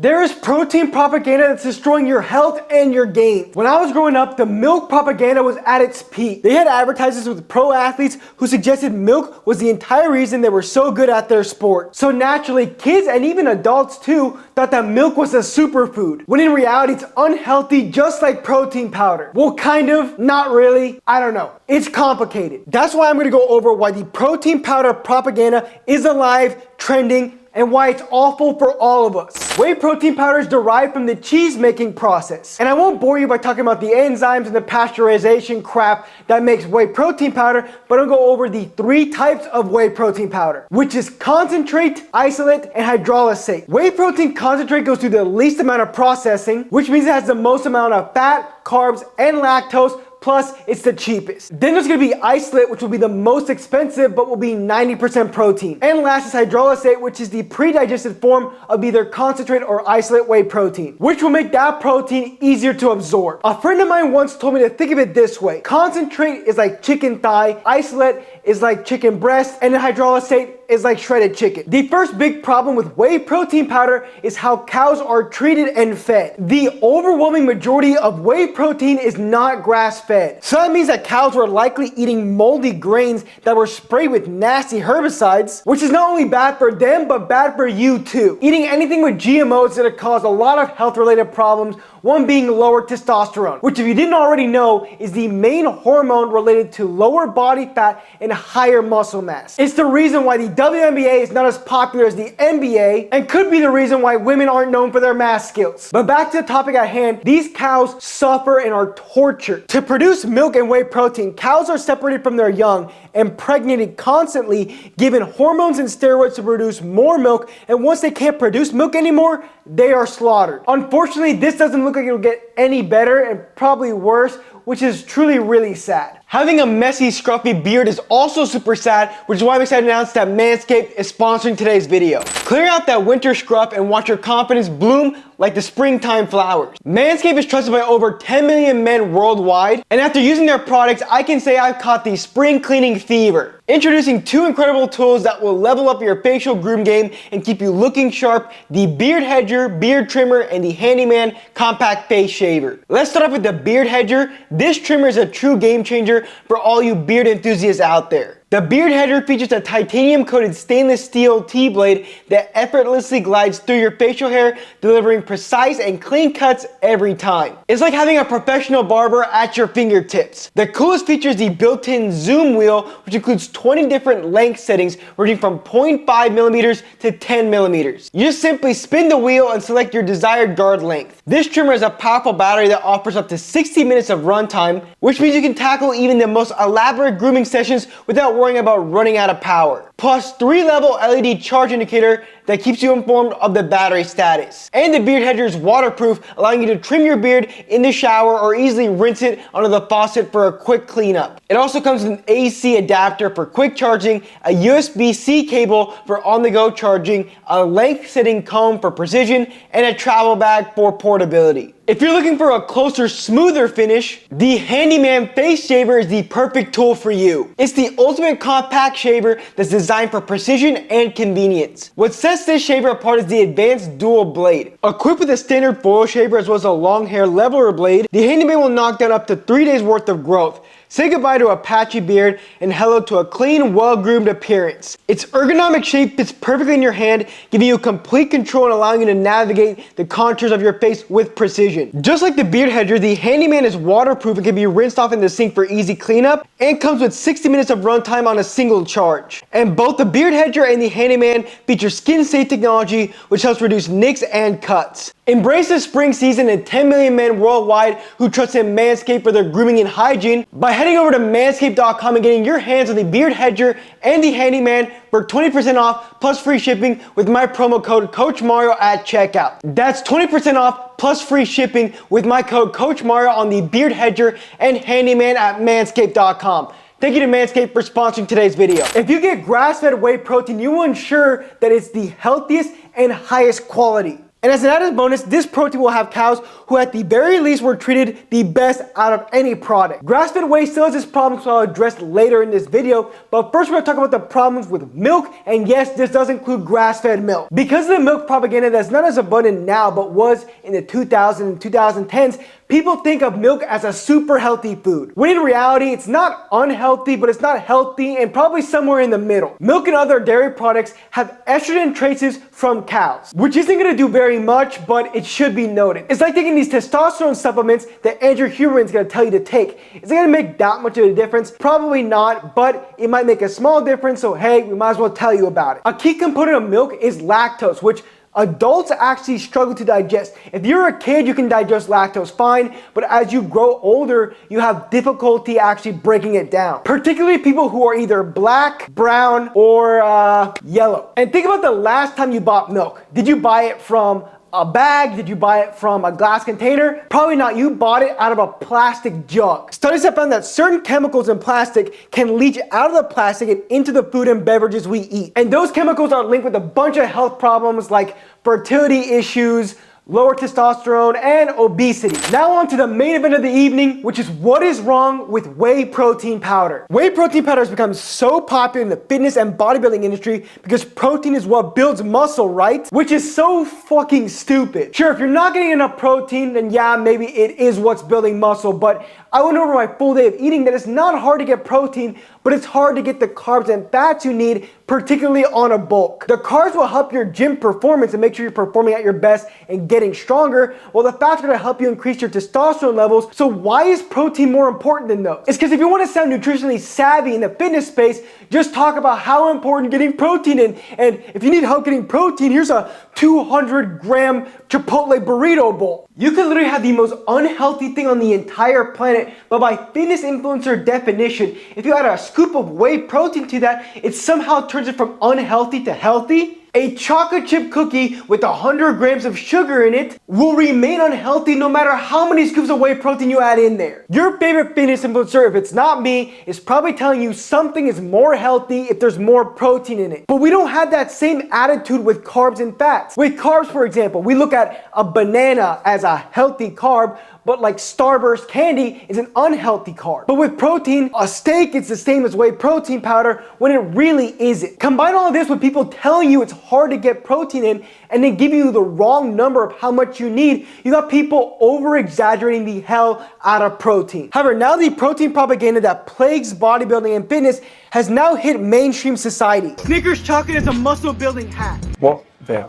There is protein propaganda that's destroying your health and your gains. When I was growing up, the milk propaganda was at its peak. They had advertisements with pro athletes who suggested milk was the entire reason they were so good at their sport. So naturally, kids and even adults too thought that milk was a superfood, when in reality it's unhealthy just like protein powder. Well, kind of, not really, I don't know. It's complicated. That's why I'm gonna go over why the protein powder propaganda is alive, trending, and why it's awful for all of us. Whey protein powder is derived from the cheese making process. And I won't bore you by talking about the enzymes and the pasteurization crap that makes whey protein powder, but I'll go over the 3 types of whey protein powder, which is concentrate, isolate, and hydrolysate. Whey protein concentrate goes through the least amount of processing, which means it has the most amount of fat, carbs, and lactose, plus it's the cheapest. Then there's gonna be isolate, which will be the most expensive, but will be 90% protein. And last is hydrolysate, which is the pre-digested form of either concentrate or isolate whey protein, which will make that protein easier to absorb. A friend of mine once told me to think of it this way. Concentrate is like chicken thigh, isolate is like chicken breast, and then hydrolysate is like shredded chicken. The first big problem with whey protein powder is how cows are treated and fed. The overwhelming majority of whey protein is not grass-fed. So that means that cows were likely eating moldy grains that were sprayed with nasty herbicides, which is not only bad for them, but bad for you too. Eating anything with GMOs is gonna cause a lot of health-related problems, one being lower testosterone, which if you didn't already know is the main hormone related to lower body fat and higher muscle mass. It's the reason why the WNBA is not as popular as the NBA and could be the reason why women aren't known for their math skills. But back to the topic at hand, these cows suffer and are tortured. To produce milk and whey protein, cows are separated from their young, impregnated constantly, given hormones and steroids to produce more milk, and once they can't produce milk anymore, they are slaughtered. Unfortunately, this doesn't look like it'll get any better, and probably worse, which is truly really sad. Having a messy, scruffy beard is also super sad, which is why I'm excited to announce that Manscaped is sponsoring today's video. Clear out that winter scruff and watch your confidence bloom like the springtime flowers. Manscaped is trusted by over 10 million men worldwide, and after using their products, I can say I've caught the spring cleaning fever. Introducing 2 incredible tools that will level up your facial groom game and keep you looking sharp: the Beard Hedger Beard Trimmer and the Handyman Compact Face Shaver. Let's start off with the Beard Hedger. This trimmer is a true game changer for all you beard enthusiasts out there. The Beard Hedger features a titanium-coated stainless steel T-blade that effortlessly glides through your facial hair, delivering precise and clean cuts every time. It's like having a professional barber at your fingertips. The coolest feature is the built-in zoom wheel, which includes 20 different length settings ranging from 0.5 millimeters to 10 millimeters. You just simply spin the wheel and select your desired guard length. This trimmer has a powerful battery that offers up to 60 minutes of runtime, which means you can tackle even the most elaborate grooming sessions without worrying about running out of power. Plus 3-level LED charge indicator that keeps you informed of the battery status. And the Beard Hedger is waterproof, allowing you to trim your beard in the shower or easily rinse it under the faucet for a quick cleanup. It also comes with an AC adapter for quick charging, a USB-C cable for on-the-go charging, a length-setting comb for precision, and a travel bag for portability. If you're looking for a closer, smoother finish, the Handyman Face Shaver is the perfect tool for you. It's the ultimate compact shaver that's designed for precision and convenience. What sets this shaver apart is the advanced dual blade. Equipped with a standard foil shaver as well as a long hair leveler blade, the Handyman will knock down up to 3 days worth of growth. Say goodbye to a patchy beard and hello to a clean, well-groomed appearance. Its ergonomic shape fits perfectly in your hand, giving you complete control and allowing you to navigate the contours of your face with precision. Just like the Beard Hedger, the Handyman is waterproof and can be rinsed off in the sink for easy cleanup, and comes with 60 minutes of runtime on a single charge. And both the Beard Hedger and the Handyman feature skin-safe technology, which helps reduce nicks and cuts. Embrace the spring season and 10 million men worldwide who trust in Manscaped for their grooming and hygiene by heading over to manscaped.com and getting your hands on the Beard Hedger and the Handyman for 20% off plus free shipping with my promo code CoachMario at checkout. That's 20% off plus free shipping with my code CoachMario on the Beard Hedger and Handyman at manscaped.com. Thank you to Manscaped for sponsoring today's video. If you get grass-fed whey protein, you will ensure that it's the healthiest and highest quality. And as an added bonus, this protein will have cows who at the very least were treated the best out of any product. Grass-fed whey still has its problems, so I'll address later in this video, but first we're going to talk about the problems with milk, and yes, this does include grass-fed milk. Because of the milk propaganda that's not as abundant now, but was in the 2000s and 2010s, people think of milk as a super healthy food, when in reality, it's not unhealthy, but it's not healthy and probably somewhere in the middle. Milk and other dairy products have estrogen traces from cows, which isn't going to do very much, but it should be noted. It's like taking these testosterone supplements that Andrew Huberman's going to tell you to take. Is it going to make that much of a difference? Probably not, but it might make a small difference, so hey, we might as well tell you about it. A key component of milk is lactose, which adults actually struggle to digest. If you're a kid, you can digest lactose fine, but as you grow older, you have difficulty actually breaking it down. Particularly people who are either black, brown, or yellow. And think about the last time you bought milk. Did you buy it from a bag? Did you buy it from a glass container? Probably not. You bought it out of a plastic jug. Studies have found that certain chemicals in plastic can leach out of the plastic and into the food and beverages we eat. And those chemicals are linked with a bunch of health problems like fertility issues, lower testosterone, and obesity. Now on to the main event of the evening, which is what is wrong with whey protein powder. Whey protein powder has become so popular in the fitness and bodybuilding industry because protein is what builds muscle, right? Which is so fucking stupid. Sure, if you're not getting enough protein, then yeah, maybe it is what's building muscle, but I went over my full day of eating that it's not hard to get protein, but it's hard to get the carbs and fats you need, particularly on a bulk. The carbs will help your gym performance and make sure you're performing at your best and getting stronger, while the fats are gonna help you increase your testosterone levels. So why is protein more important than those? It's because if you want to sound nutritionally savvy in the fitness space, just talk about how important getting protein is. And if you need help getting protein, here's a 200-gram Chipotle burrito bowl. You could literally have the most unhealthy thing on the entire planet, but by fitness influencer definition, if you add a scoop of whey protein to that, it somehow turns it from unhealthy to healthy. A chocolate chip cookie with 100 grams of sugar in it will remain unhealthy no matter how many scoops of whey protein you add in there. Your favorite fitness influencer, if it's not me, is probably telling you something is more healthy if there's more protein in it. But we don't have that same attitude with carbs and fats. With carbs, for example, we look at a banana as a healthy carb, but like Starburst candy is an unhealthy carb. But with protein, a steak is the same as whey protein powder when it really isn't. Combine all of this with people telling you it's hard to get protein in and then giving you the wrong number of how much you need, you got people over-exaggerating the hell out of protein. However, now the protein propaganda that plagues bodybuilding and fitness has now hit mainstream society. Snickers chocolate is a muscle building hack. What the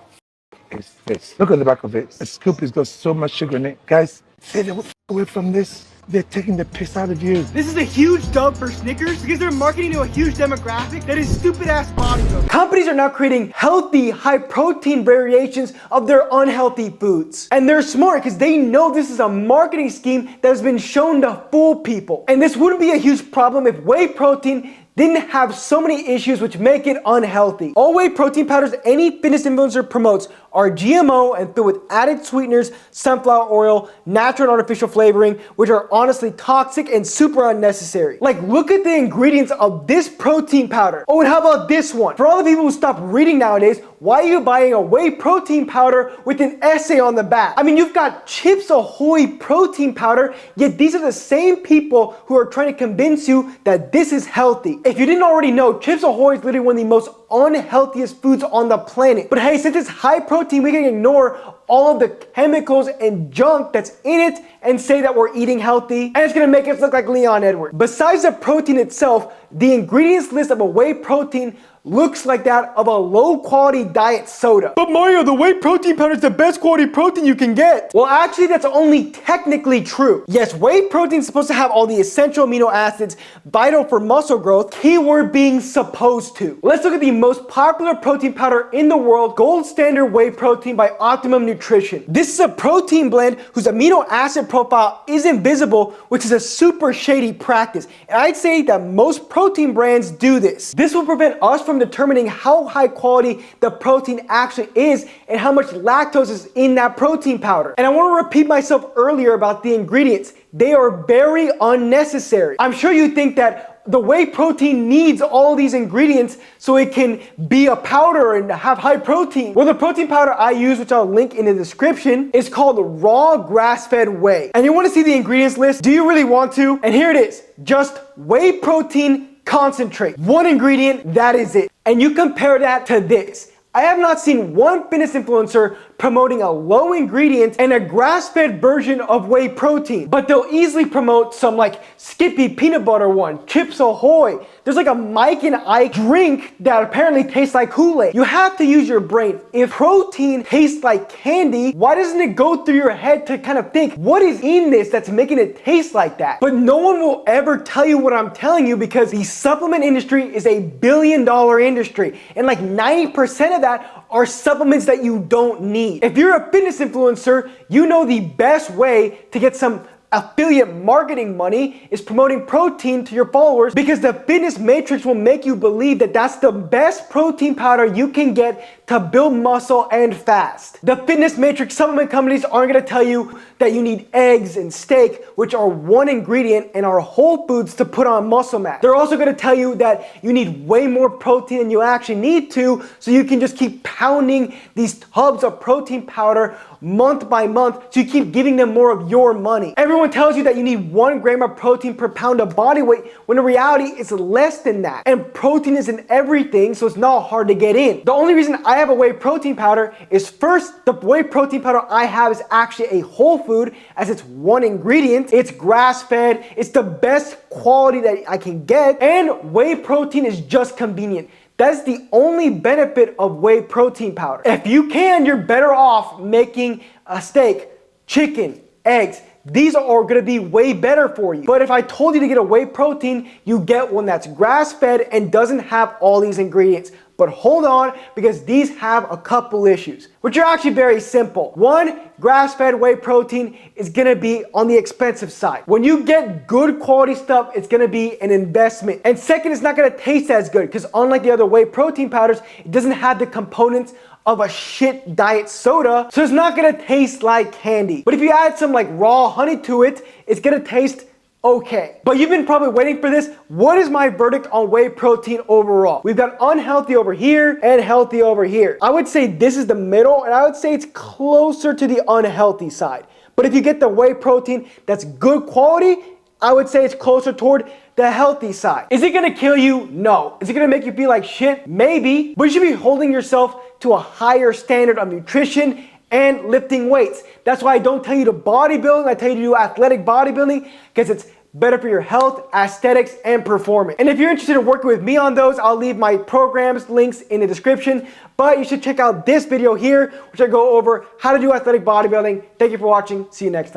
is this? Look at the back of it. The scoop has got so much sugar in it. Guys, stay away from this. They're taking the piss out of you. This is a huge dub for Snickers because they're marketing to a huge demographic that is stupid ass bodybuilding. Companies are now creating healthy, high protein variations of their unhealthy foods. And they're smart because they know this is a marketing scheme that has been shown to fool people. And this wouldn't be a huge problem if whey protein didn't have so many issues which make it unhealthy. All whey protein powders any fitness influencer promotes are GMO and filled with added sweeteners, sunflower oil, natural and artificial flavoring, which are honestly toxic and super unnecessary. Like, look at the ingredients of this protein powder. Oh, and how about this one? For all the people who stop reading nowadays, why are you buying a whey protein powder with an essay on the back? I mean, you've got Chips Ahoy protein powder, yet these are the same people who are trying to convince you that this is healthy. If you didn't already know, Chips Ahoy is literally one of the most unhealthiest foods on the planet. But hey, since it's high protein, we can ignore all of the chemicals and junk that's in it and say that we're eating healthy, and it's gonna make us look like Leon Edwards. Besides the protein itself, the ingredients list of a whey protein looks like that of a low quality diet soda. But Mario, the whey protein powder is the best quality protein you can get. Well, actually that's only technically true. Yes, whey protein is supposed to have all the essential amino acids vital for muscle growth, keyword being supposed to. Let's look at the most popular protein powder in the world, Gold Standard Whey Protein by Optimum Nutrition. This is a protein blend whose amino acid profile isn't visible, which is a super shady practice. And I'd say that most protein brands do this. This will prevent us from determining how high quality the protein actually is and how much lactose is in that protein powder. And I want to repeat myself earlier about the ingredients. They are very unnecessary. I'm sure you think that the whey protein needs all these ingredients so it can be a powder and have high protein. Well, the protein powder I use, which I'll link in the description, is called raw grass-fed whey. And you want to see the ingredients list? Do you really want to? And here it is, just whey protein concentrate. One ingredient, that is it. And you compare that to this. I have not seen one fitness influencer promoting a low ingredient and a grass-fed version of whey protein, but they'll easily promote some like Skippy peanut butter one, Chips Ahoy. There's like a Mike and Ike drink that apparently tastes like Kool-Aid. You have to use your brain. If protein tastes like candy, why doesn't it go through your head to kind of think, what is in this that's making it taste like that? But no one will ever tell you what I'm telling you because the supplement industry is a billion-dollar industry, and like 90% of that are supplements that you don't need. If you're a fitness influencer, you know the best way to get some affiliate marketing money is promoting protein to your followers, because the fitness matrix will make you believe that that's the best protein powder you can get to build muscle and fast. The fitness matrix supplement companies aren't going to tell you that you need eggs and steak, which are one ingredient and are whole foods to put on muscle mass. They're also going to tell you that you need way more protein than you actually need to, so you can just keep pounding these tubs of protein powder month by month, so you keep giving them more of your money. Everyone tells you that you need 1 gram of protein per pound of body weight, when in reality it's less than that. And protein is in everything, so it's not hard to get in. The only reason I have a whey protein powder is, first, the whey protein powder I have is actually a whole food, as it's one ingredient. It's grass-fed, it's the best quality that I can get, and whey protein is just convenient. That's the only benefit of whey protein powder. If you can, you're better off making a steak, chicken, eggs. These are gonna be way better for you. But if I told you to get a whey protein, you get one that's grass-fed and doesn't have all these ingredients. But hold on, because these have a couple issues, which are actually very simple. One, grass-fed whey protein is gonna be on the expensive side. When you get good quality stuff, it's gonna be an investment. And second, it's not gonna taste as good, because unlike the other whey protein powders, it doesn't have the components of a shit diet soda, so it's not gonna taste like candy. But if you add some like raw honey to it, it's gonna taste okay. But you've been probably waiting for this. What is my verdict on whey protein overall? We've got unhealthy over here and healthy over here. I would say this is the middle, and I would say it's closer to the unhealthy side. But if you get the whey protein that's good quality, I would say it's closer toward the healthy side. Is it gonna kill you? No. Is it gonna make you feel like shit? Maybe. But you should be holding yourself to a higher standard of nutrition and lifting weights. That's why I don't tell you to bodybuild, I tell you to do athletic bodybuilding, because it's better for your health, aesthetics, and performance. And if you're interested in working with me on those, I'll leave my programs links in the description. But you should check out this video here, which I go over how to do athletic bodybuilding. Thank you for watching. See you next time.